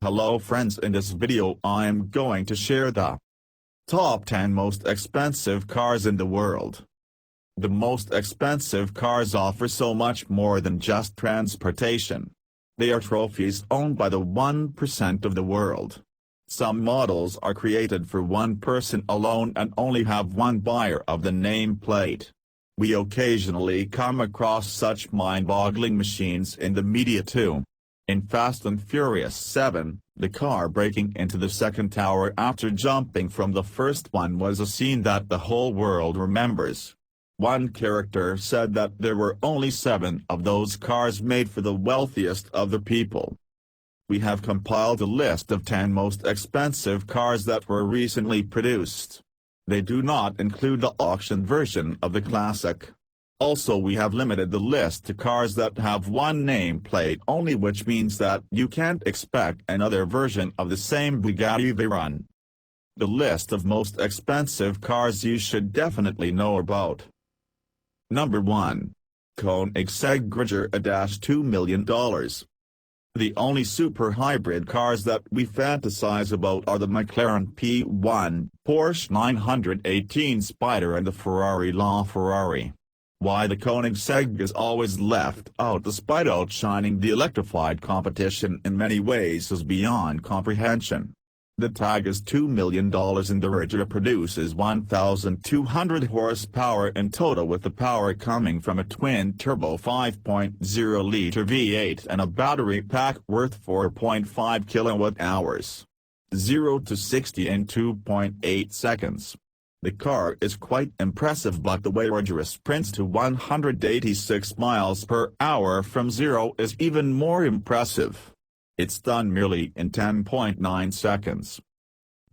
Hello friends, in this video I am going to share the top 10 most expensive cars in the world. The most expensive cars offer so much more than just transportation. They are trophies owned by the 1% of the world. Some models are created for one person alone and only have one buyer of the nameplate. We occasionally come across such mind-boggling machines in the media too. In Fast and Furious 7, the car breaking into the second tower after jumping from the first one was a scene that the whole world remembers. One character said that there were only 7 of those cars made for the wealthiest of the people. We have compiled a list of 10 most expensive cars that were recently produced. They do not include the auction version of the classic. Also, we have limited the list to cars that have one nameplate only, which means that you can't expect another version of the same Bugatti Veyron. The list of most expensive cars you should definitely know about. Number 1. Koenigsegg F60 $2 million. The only super hybrid cars that we fantasize about are the McLaren P1, Porsche 918 Spider and the Ferrari LaFerrari. Why the Koenigsegg is always left out despite outshining the electrified competition in many ways is beyond comprehension. The tag is $2 million and the Sergio produces 1,200 horsepower in total, with the power coming from a twin-turbo 5.0-liter V8 and a battery pack worth 4.5 kilowatt-hours. 0 to 60 in 2.8 seconds. The car is quite impressive, but the way Sergio sprints to 186 miles per hour from 0 is even more impressive. It's done merely in 10.9 seconds.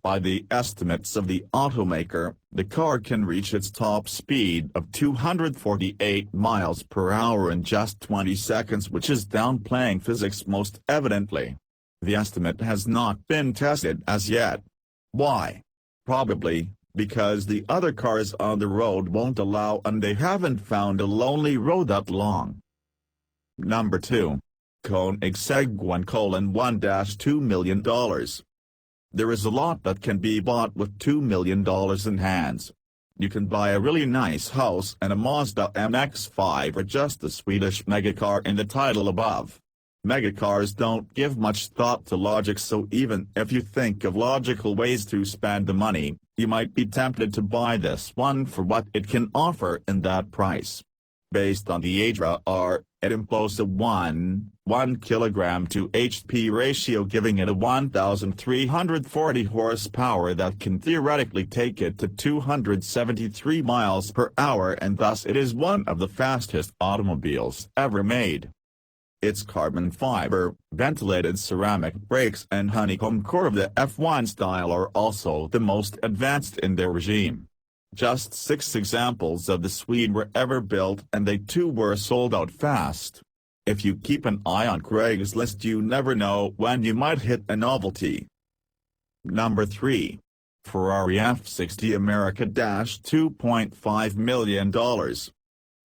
By the estimates of the automaker, the car can reach its top speed of 248 miles per hour in just 20 seconds, which is downplaying physics most evidently. The estimate has not been tested as yet. Why? Probably because the other cars on the road won't allow, and they haven't found a lonely road that long. Number 2. Koenigsegg F1 $2 million. There is a lot that can be bought with $2 million in hands. You can buy a really nice house and a Mazda MX-5 or just the Swedish megacar in the title above. Megacars don't give much thought to logic, so even if you think of logical ways to spend the money, you might be tempted to buy this one for what it can offer in that price. Based on the ADR, it employs a 1 kilogram to HP ratio, giving it a 1,340 horsepower that can theoretically take it to 273 miles per hour, and thus it is one of the fastest automobiles ever made. Its carbon fiber, ventilated ceramic brakes and honeycomb core of the F1 style are also the most advanced in their regime. Just 6 examples of the Swede were ever built, and they too were sold out fast. If you keep an eye on Craigslist, you never know when you might hit a novelty. Number 3. Ferrari F60 America $2.5 million.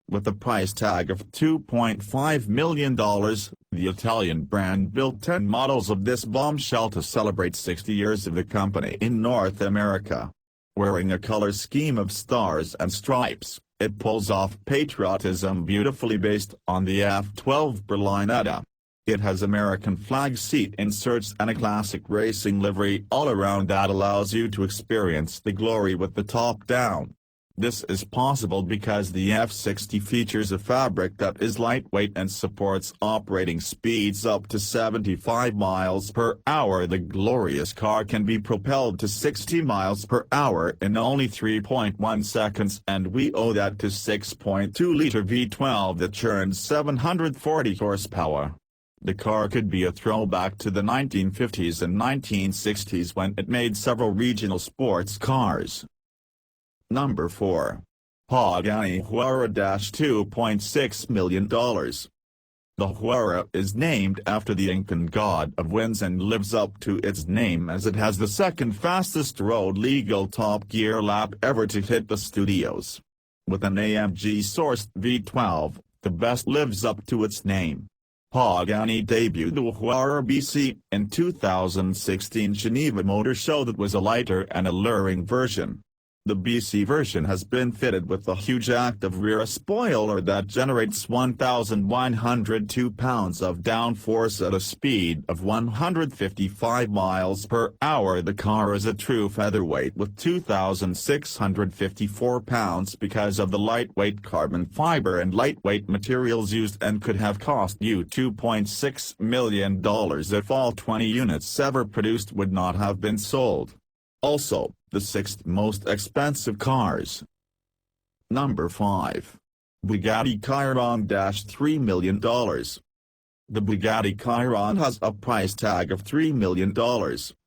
With a price tag of $2.5 million, the Italian brand built 10 models of this bombshell to celebrate 60 years of the company in North America. Wearing a color scheme of stars and stripes, it pulls off patriotism beautifully based on the F12 Berlinetta. It has American flag seat inserts and a classic racing livery all around that allows you to experience the glory with the top down. This is possible because the F60 features a fabric that is lightweight and supports operating speeds up to 75 miles per hour. The glorious car can be propelled to 60 miles per hour in only 3.1 seconds, and we owe that to 6.2-liter V12 that churns 740 horsepower. The car could be a throwback to the 1950s and 1960s when it made several regional sports cars. Number 4. Pagani Huayra $2.6 million. The Huayra is named after the Incan god of winds and lives up to its name, as it has the second fastest road legal Top Gear lap ever to hit the studios. With an AMG-sourced V12, the best lives up to its name. Pagani debuted the Huara BC in 2016 Geneva Motor Show that was a lighter and alluring version. The BC version has been fitted with a huge active rear spoiler that generates 1,102 pounds of downforce at a speed of 155 miles per hour. The car is a true featherweight with 2,654 pounds because of the lightweight carbon fiber and lightweight materials used, and could have cost you $2.6 million if all 20 units ever produced would not have been sold. Also, the sixth most expensive cars. Number 5. Bugatti Chiron $3 million. The Bugatti Chiron has a price tag of $3 million.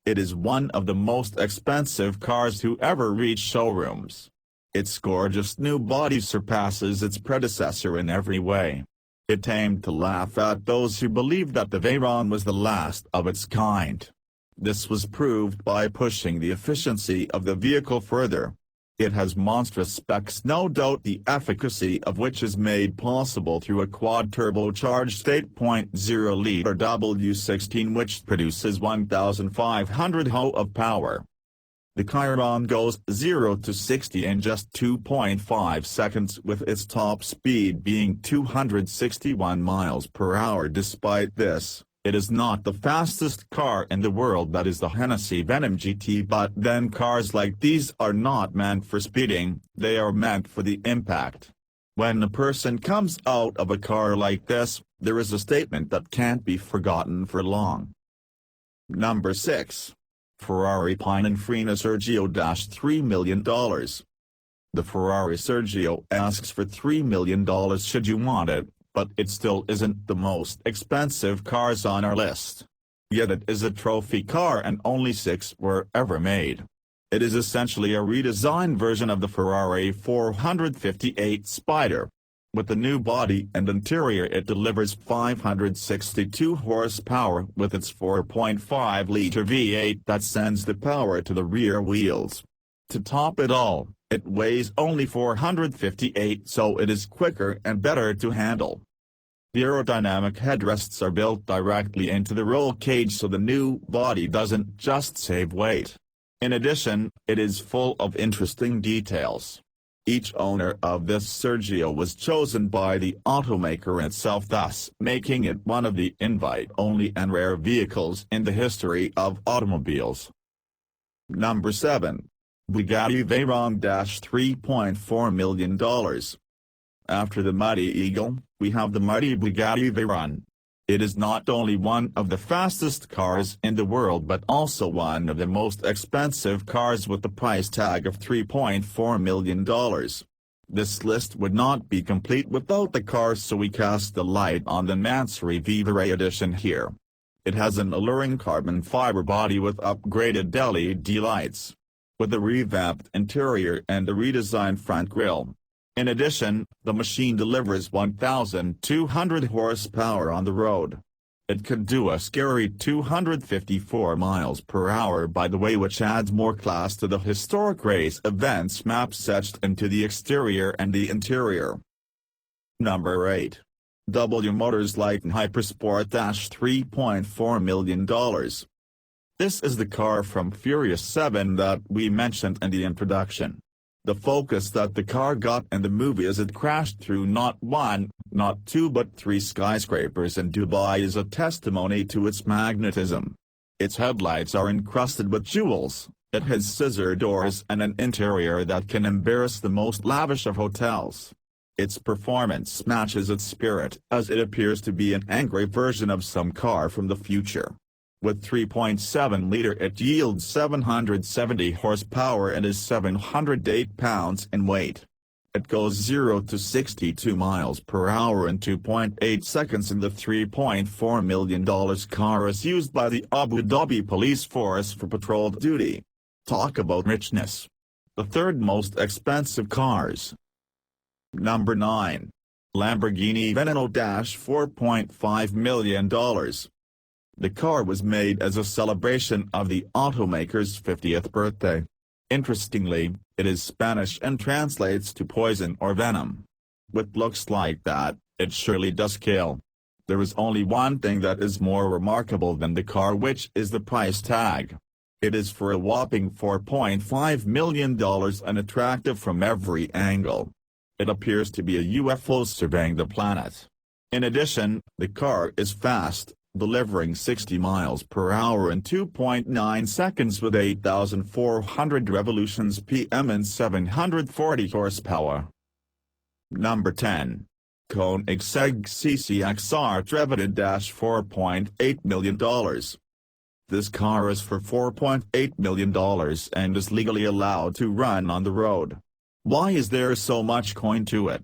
It is one of the most expensive cars to ever reach showrooms. Its gorgeous new body surpasses its predecessor in every way. It aimed to laugh at those who believed that the Veyron was the last of its kind. This was proved by pushing the efficiency of the vehicle further. It has monstrous specs, no doubt the efficacy of which is made possible through a quad-turbocharged 8.0-liter W16 which produces 1,500 ho of power. The Chiron goes 0 to 60 in just 2.5 seconds, with its top speed being 261 miles per hour. Despite this, it is not the fastest car in the world. That is the Hennessy Venom GT. But then cars like these are not meant for speeding, they are meant for the impact. When a person comes out of a car like this, there is a statement that can't be forgotten for long. Number 6. Ferrari Pininfarina Sergio $3 million. The Ferrari Sergio asks for $3 million should you want it, but it still isn't the most expensive cars on our list. Yet it is a trophy car and only 6 were ever made. It is essentially a redesigned version of the Ferrari 458 Spider. With the new body and interior, it delivers 562 horsepower with its 4.5-liter V8 that sends the power to the rear wheels. To top it all, it weighs only 458, so it is quicker and better to handle. The aerodynamic headrests are built directly into the roll cage, so the new body doesn't just save weight. In addition, it is full of interesting details. Each owner of this Sergio was chosen by the automaker itself, thus making it one of the invite-only and rare vehicles in the history of automobiles. Number 7. Bugatti Veyron $3.4 million. After the Mighty Eagle, we have the mighty Bugatti Veyron. It is not only one of the fastest cars in the world but also one of the most expensive cars, with the price tag of $3.4 million. This list would not be complete without the car, so we cast the light on the Mansory Vivere edition here. It has an alluring carbon fiber body with upgraded LED lights, with a revamped interior and a redesigned front grille. In addition, the machine delivers 1,200 horsepower on the road. It could do a scary 254 miles per hour, by the way, which adds more class to the historic race events maps etched into the exterior and the interior. Number 8. W Motors Lykan Hypersport $3.4 million. This is the car from Furious 7 that we mentioned in the introduction. The focus that the car got in the movie as it crashed through not 1, not 2 but 3 skyscrapers in Dubai is a testimony to its magnetism. Its headlights are encrusted with jewels, it has scissor doors and an interior that can embarrass the most lavish of hotels. Its performance matches its spirit, as it appears to be an angry version of some car from the future. With 3.7-liter it yields 770 horsepower and is 708 pounds in weight. It goes 0 to 62 miles per hour in 2.8 seconds, and the $3.4 million car is used by the Abu Dhabi police force for patrol duty. Talk about richness. The third most expensive cars. Number 9. Lamborghini Veneno $4.5 million. The car was made as a celebration of the automaker's 50th birthday. Interestingly, it is Spanish and translates to poison or venom. With looks like that, it surely does kill. There is only one thing that is more remarkable than the car, which is the price tag. It is for a whopping $4.5 million and attractive from every angle. It appears to be a UFO surveying the planet. In addition, the car is fast, delivering 60 miles per hour in 2.9 seconds with 8,400 revolutions PM and 740 horsepower. Number 10. Koenigsegg CCXR Trevita $4.8 million. This car is for $4.8 million and is legally allowed to run on the road. Why is there so much coin to it?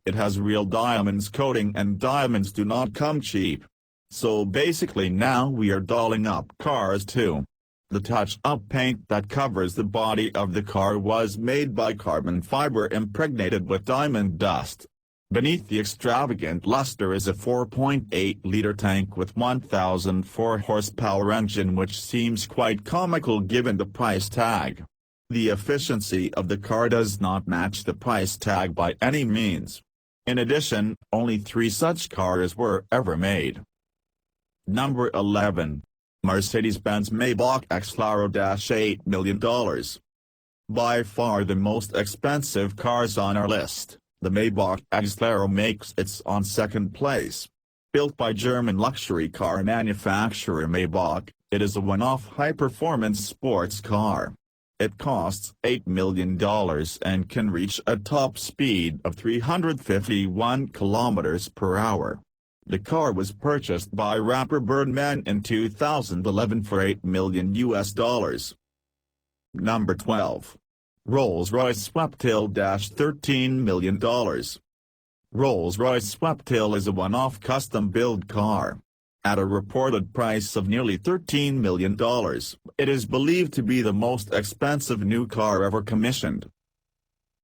It has real diamonds coating, and diamonds do not come cheap. So basically now we are dolling up cars too. The touch-up paint that covers the body of the car was made by carbon fiber impregnated with diamond dust. Beneath the extravagant luster is a 4.8-liter tank with 1,004 horsepower engine, which seems quite comical given the price tag. The efficiency of the car does not match the price tag by any means. In addition, only 3 such cars were ever made. Number 11. Mercedes-Benz Maybach Exelero $8 million. By far the most expensive cars on our list, the Maybach Exelero makes its on second place. Built by German luxury car manufacturer Maybach, it is a one-off high-performance sports car. It costs $8 million and can reach a top speed of 351 km per hour. The car was purchased by rapper Birdman in 2011 for $8 million. Number 12. Rolls-Royce Sweptail $13 million. Rolls-Royce Sweptail is a one-off custom-built car. At a reported price of nearly $13 million, it is believed to be the most expensive new car ever commissioned.